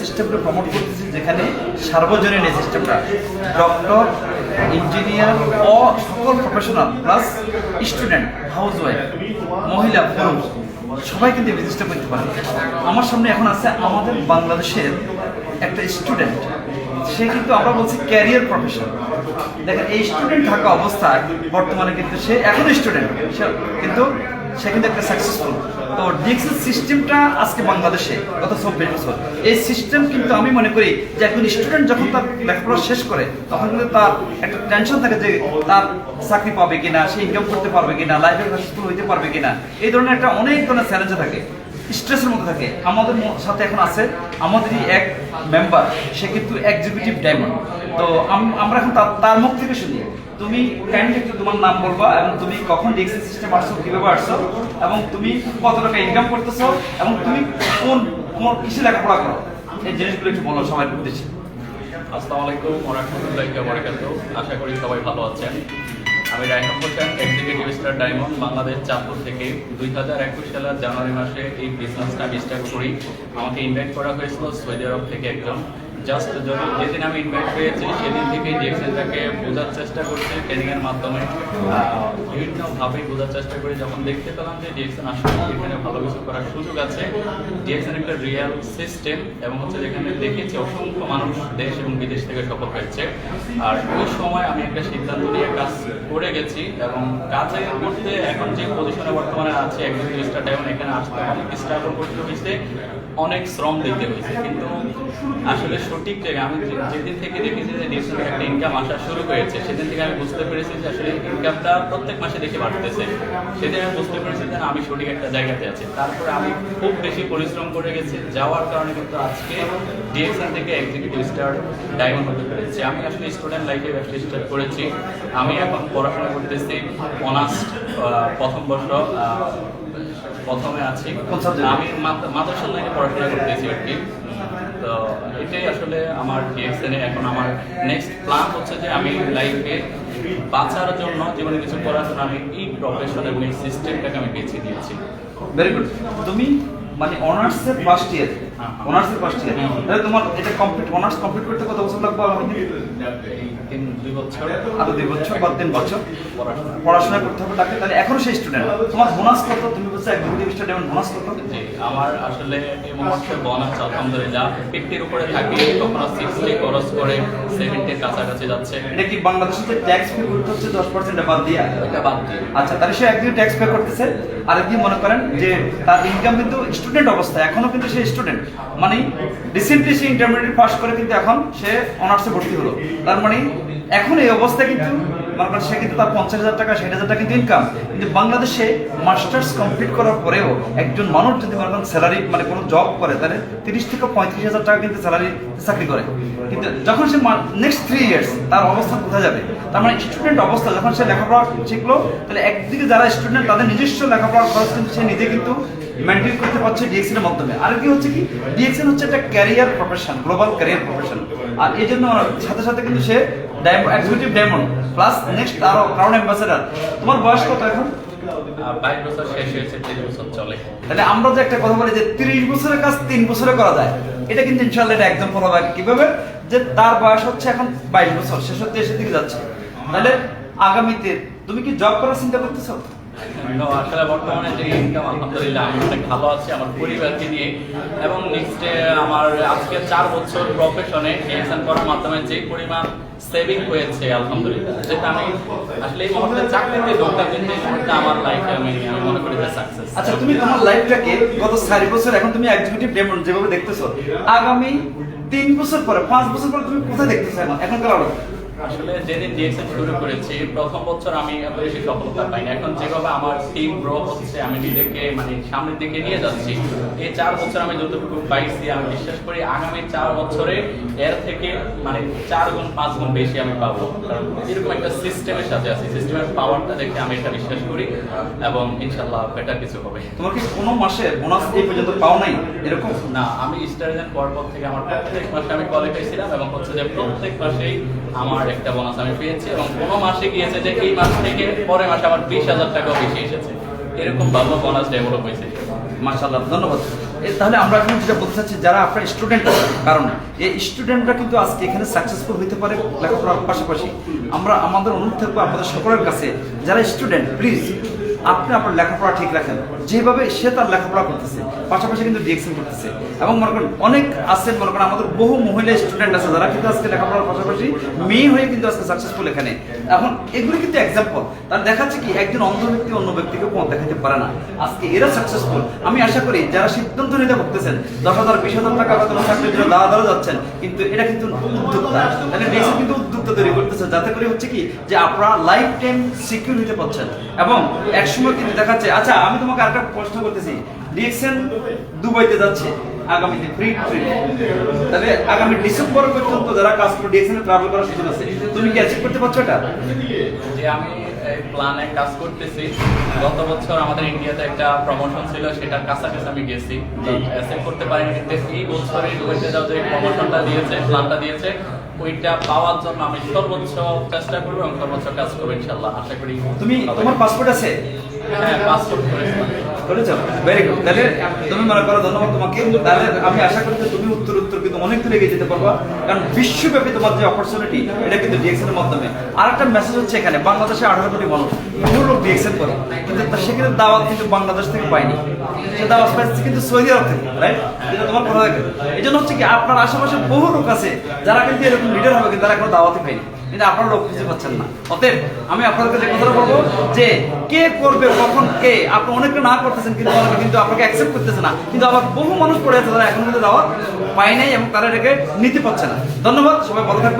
সিস্টেমটা প্রমোট করতেছি, যেখানে সার্বজনীন এই সিস্টেমটা ডক্টর, ইঞ্জিনিয়ার ও সকল professional plus student, house wife, মহিলা, পুরুষ সবাই কিন্তু এই বিজনেসটা করতে পারে। আমার সামনে এখন আছে আমাদের বাংলাদেশের একটা স্টুডেন্ট, সে কিন্তু আমরা বলছি ক্যারিয়ার প্রফেশন। দেখেন এই স্টুডেন্ট থাকা অবস্থায় বর্তমানে কিন্তু সে এখনো স্টুডেন্ট, কিন্তু সে কিন্তু একটা সাকসেসফুল। তো ডিএক্সএল সিস্টেমটা আজকে বাংলাদেশে গত 24 বছর এই সিস্টেম কিন্তু আমি মনে করি যে একজন স্টুডেন্ট যখন তার লেখাপড়া শেষ করে তখন কিন্তু তার একটা টেনশন থাকে যে তার চাকরি পাবে কিনা, সে ইনকাম করতে পারবে কিনা, লাইফে সাকসেসফুল হইতে পারবে কিনা, এই ধরনের একটা অনেক ধরনের চ্যালেঞ্জে থাকে, স্ট্রেসের মধ্যে থাকে। আমাদের সাথে এখন আছে আমাদেরই এক মেম্বার, সে কিন্তু এক্সিকিউটিভ ডায়মন্ড। তো আমরা এখন তার মুখ থেকে শুনি। তুমি কাইন্ডলি একটু তোমার নাম বলবা এবং তুমি কখন ডিএক্সএল সিস্টেম আসছো, কিভাবে আসছো এবং তুমি কত টাকা ইনকাম করতেছো এবং তুমি কোন কিসে লেখাপড়া করো, এই জিনিসগুলো একটু বলো সবাই উদ্দেশ্যে। আসসালামু আলাইকুম ওয়া রাহমাতুল্লাহি ওয়া বারাকাতুহু। আশা করি সবাই ভালো আছেন। আমি Raihan Hossain, executive star diamond, Bangladesh Chandpur থেকে 2021 সালের জানুয়ারি মাসে এই বিজনেসটা আমি স্টার্ট করি। আমাকে ইনভাইট করা হয়েছিল সৌদি আরব থেকে একজন। জাস্ট যেদিন আমি ইনভাইট পেয়েছি সেদিন থেকেই ডিএক্সএলটাকে বোঝার চেষ্টা করছি ট্রেনিংয়ের মাধ্যমে, বিভিন্নভাবেই বোঝার চেষ্টা করি। যখন দেখতে পেলাম যে ডিএক্সএল আসলে এখানে ভালো কিছু করার সুযোগ আছে, ডিএক্সএল একটা রিয়েল সিস্টেম এবং হচ্ছে যেখানে দেখেছি অসংখ্য মানুষ দেশ এবং বিদেশ থেকে সফল হয়েছে। আর ওই সময় আমি একটা সিদ্ধান্ত নিয়ে কাজ করে গেছি এবং কাজের মধ্যে এখন যে পজিশনে বর্তমানে আছে এক্সিকিউটিভ স্টার ডায়মন্ড, এখানে আসতে অনেক স্ট্রাগল করতে হয়েছে, অনেক শ্রম দিতে হয়েছে, কিন্তু আসলে সঠিক জায়গায় আমি যেদিন থেকে দেখেছি যে ডিএক্সএল একটা ইনকাম আসা শুরু হয়েছে সেদিন থেকে আমি বুঝতে পেরেছি যে আসলে ইনকামটা প্রত্যেক মাসে দেখে বাড়তেছে। সেদিন আমি বুঝতে পেরেছি যে আমি সঠিক একটা জায়গাতে আছি। তারপরে আমি খুব বেশি পরিশ্রম করে গেছি, যাওয়ার কারণে কিন্তু আজকে ডিএক্সএল থেকে এক্সিকিউটিভ স্টার ডায়মন্ড হতে পেরেছি। আমি আসলে স্টুডেন্ট লাইফে ব্যবসা স্টার্ট করেছি। আমি এখন পড়াশোনা করতেছি, অনার্স প্রথম বর্ষ প্রথমে আছি। আমি মাদ্রাসা লাইনে পড়াশোনা করতেছি আর কি। তো এটাই আসলে আমার ডিএক্সএলে এখন আমার নেক্সট প্ল্যান হচ্ছে যে আমি লাইফে বাঁচার জন্য জীবনে কিছু করার জন্য আমি এই প্রফেশন এবং এই সিস্টেমটাকে আমি বেছে নিয়েছি। Very good. তুমি মানে অনার্সের ফার্স্ট ইয়ার, তাহলে তোমার এটা কমপ্লিট, অনার্স কমপ্লিট করতে কত বছর লাগবে? দুই বছর, আরো 2 বছর বা 3 বছর পড়াশোনা করতে হবে তাকে। তাহলে এখনো সেই স্টুডেন্ট। তোমার বোনাস কত? তুমি বলছো এক্সিকিউটিভ স্টার ডায়মন্ড বোনাস কত? জি, আমার আসলে এই মুহূর্তে বোনাস আলহামদুলিল্লাহ 50 উপরে থাকি, কখনো 60 খরচ করে 70 এর কাছাকাছি যাচ্ছে। এটা কি বাংলাদেশে যে ট্যাক্স পে করতে হচ্ছে 10% বাদ দিয়ে? এটা বাদ দিয়ে। আচ্ছা, তাহলে সে একদিন ট্যাক্স পে করতেছে, আর একদিন মনে করেন যে তার ইনকাম কিন্তু স্টুডেন্ট অবস্থায় এখনো কিন্তু সে স্টুডেন্ট, মানে রিসেন্টলি সে ইন্টারমিডিয়েট পাস করে কিন্তু এখন সে অনার্সে ভর্তি হলো। তার মানে এখন এই অবস্থায় কিন্তু মনে করেন সে কিন্তু তার 50,000 টাকা 60,000 টাকা কিন্তু ইনকাম। কিন্তু বাংলাদেশে মাস্টার্স কমপ্লিট করার পরেও একজন মানুষ যদি মনে করেন স্যালারি মানে কোনো জব করে তাহলে 30 থেকে 35,000 টাকা কিন্তু স্যালারি চাকরি করে। কিন্তু যখন সে নেক্সট 3 ইয়ার্স তার অবস্থা কোথায় যাবে? তার মানে স্টুডেন্ট অবস্থা যখন সে লেখাপড়া শিখলো, তাহলে একদিকে যারা স্টুডেন্ট তাদের নিজস্ব লেখাপড়ার খরচ কিন্তু সে নিজে কিন্তু মেনটেন করতে পারছে ডিএক্সএল এর মাধ্যমে। আর কি হচ্ছে কি, ডিএক্সএল হচ্ছে একটা career profession, global career profession. আর এই জন্য সাথে সাথে কিন্তু সে এক্সিকিউটিভ ডায়মন্ড প্লাস নেক্সট আরো ক্রাউন অ্যাম্বাসেডর। তোমার বয়স কত এখন? 22 বছর শেষ হয়েছে, 30 বছর চলে। তাহলে আমরা যে একটা কথা বলি যে 30 বছরের কাজ 3 বছরে করা যায়, এটা কিন্তু ইনশাআল্লাহ এটা একদম করা যায়। কিভাবে? যে তার বয়স হচ্ছে এখন 22 বছর, শেষ হতে এসে দিকে যাচ্ছে। তাহলে আগামীতে তুমি কি জব করার চিন্তা করতেছো? আসলে বর্তমানে যে ইনকাম আলহামদুলিল্লাহ আমি অনেক ভালো আছি আমার পরিবারকে নিয়ে, এবং নেক্সটে আমার আজকে 4 বছর প্রফেশনে ডিএক্সএল করার মাধ্যমে যে পরিমাণ সেভিং হয়েছে আলহামদুলিল্লাহ, যেটা আমি আসলে এই মুহূর্তে চাকরিতে ঢোকার জন্য আমার লাইফে আমি মনে করি যে সাকসেস। আচ্ছা, তুমি তোমার লাইফটাকে গত 4 বছর এখন তুমি এক্সিকিউটিভ ডায়মন্ড যেভাবে দেখতেছো, আগামী 3 বছর পরে 5 বছর পরে তুমি কোথায় দেখতেছো এখনকার অবস্থা? আসলে যেদিন ডিএক্সএল শুরু করেছি প্রথম বছর আমি এত বেশি সফলতা পাইনি। এখন যেভাবে আমার টিম গ্রো হচ্ছে, আমি নিজেকে মানে সামনের দিকে নিয়ে যাচ্ছি, এই 4 বছর আমি যতটুকু পাইছি আমি বিশ্বাস করি আগামী 4 বছরে এর থেকে মানে 4 গুণ 5 গুণ বেশি আমি পাবো। কারণ এরকম একটা সিস্টেমের সাথে আছি, সিস্টেমের পাওয়ারটা দেখে আমি এটা বিশ্বাস করি এবং ইনশাআল্লাহ বেটার কিছু হবে। তোমার কি কোনো মাসে বোনাস এই পর্যন্ত পাও নাই এরকম? না, আমি স্টারজেন পাওয়ার পর থেকে আমার প্রত্যেক মাসে আমি কোয়ালিফাই ছিলাম এবং হচ্ছে যে প্রত্যেক মাসেই আমার একটা বোনাস আমি পেয়েছি, এবং কোনো মাসে গিয়েছে যে এই মাস থেকে পরের মাসে আমার 20,000 টাকাও বেশি এসেছে। এরকম ভালো বোনাস ডেভেলপ হয়েছে। মাশাআল্লাহ, ধন্যবাদ। তাহলে আমরা এখন যেটা বলতে চাচ্ছি, যারা আপনার স্টুডেন্ট, কারণ এই স্টুডেন্টরা কিন্তু আজকে এখানে সাকসেসফুল হতে পারে লেখাপড়ার পাশাপাশি। আমরা আমাদের অনুরোধ থাকবো আপনাদের সকলের কাছে, যারা স্টুডেন্ট প্লিজ আপনি আপনার লেখাপড়া ঠিক রাখেন, যেভাবে সে তার লেখাপড়া করতেছে পাশাপাশি কিন্তু ডিএক্সএন করতেছে। এবং মনে করেন অনেক আছে, মনে করেন আমাদের বহু মহিলা স্টুডেন্ট আছে যারা কিন্তু আজকে লেখাপড়ার পাশাপাশি মেয়ে হয়ে কিন্তু আজকে সাকসেসফুল এখানে। এখন এগুলি কিন্তু এক্সাম্পল, তার দেখাচ্ছে কি একজন অন্ধ ব্যক্তি অন্য ব্যক্তিকে পথ দেখাতে পারে না, আজকে এরা সাকসেসফুল। আমি আশা করি যারা সিদ্ধান্ত নিতে ভাবতেছেন 10,000 20,000 টাকা বেতন চাকরির জন্য দাঁড়া যাচ্ছেন, কিন্তু এটা কিন্তু উদ্যোক্তা, তাহলে ডিএক্সএন কিন্তু উদ্যোক্তা তৈরি করতেছে, যাতে করে হচ্ছে কি যে আপনারা লাইফ টাইম সিকিউর হতে পারছেন। এবং একসময় কিন্তু দেখাচ্ছে, আচ্ছা আমি তোমাকে আরেকটা প্রশ্ন করতেছি, ডিএক্সএন দুবাইতে যাচ্ছে আগামীতে ফ্রি ট্রিপ, তাহলে আগামী ডিসেম্বর পর্যন্ত যারা কাজ করে ডিএক্সএন ট্রাভেল করার সুযোগ আছে, তুমি কি অ্যাচিভ করতে পারছো এটা? যে আমি এই প্ল্যানে কাজ করতেছি। গত বছর আমাদের ইন্ডিয়াতে একটা প্রমোশন ছিল, সেটার কাছাকাছি আমি গেছি, অ্যাচিভ করতে পারিনি, কিন্তু এই বছরে দুবাইতে যাও যে প্রমোশনটা দিয়েছে, প্ল্যানটা দিয়েছে, ওইটা পাওয়ার জন্য আমি সর্বোচ্চ চেষ্টা করবো এবং সর্বোচ্চ কাজ করবো ইনশাল্লাহ। আশা করি। তুমি তোমার পাসপোর্ট আছে? হ্যাঁ, পাসপোর্ট করেছিলাম। করেছো? Very good. তাহলে তুমি মনে করো, ধন্যবাদ তোমাকে। তাহলে আমি আশা করি যে তুমি উত্তর কিন্তু অনেক দূরে এগিয়ে যেতে পারবা, কারণ বিশ্বব্যাপী তোমার যে অপরচুনিটি এটা কিন্তু ডিএক্সএন এর মাধ্যমে। আর একটা মেসেজ হচ্ছে, এখানে বাংলাদেশে 18 কোটি মানুষ বহু লোক ডিএক্সএন করে, কিন্তু সেখানে দাওয়াত কিন্তু বাংলাদেশ থেকে পায়নি, সে দাওয়াত পাইছে কিন্তু সৌদি আরব থেকে, রাইট? যেটা তোমার কথা থাকে। এই জন্য হচ্ছে কি আপনার আশেপাশে বহু লোক আছে যারা কিন্তু এরকম লিডার হবে, কিন্তু তারা এখনো দাওয়াতই পায়নি, কিন্তু আপনারা লোক খুঁজে পাচ্ছেন না। অতএব আমি আপনাদের কাছে কথাটা বলবো যে কে করবে কখন কে, আপনি অনেকে না করতেছেন, কিন্তু অনেকে কিন্তু আপনাকে অ্যাকসেপ্ট করতেছে না, কিন্তু আবার বহু মানুষ পড়ে আছে যারা এখন কিন্তু দাওয়াত পায় নাই এবং তারা এটাকে নিতে পারছে না। ধন্যবাদ, সবাই ভালো থাকবেন।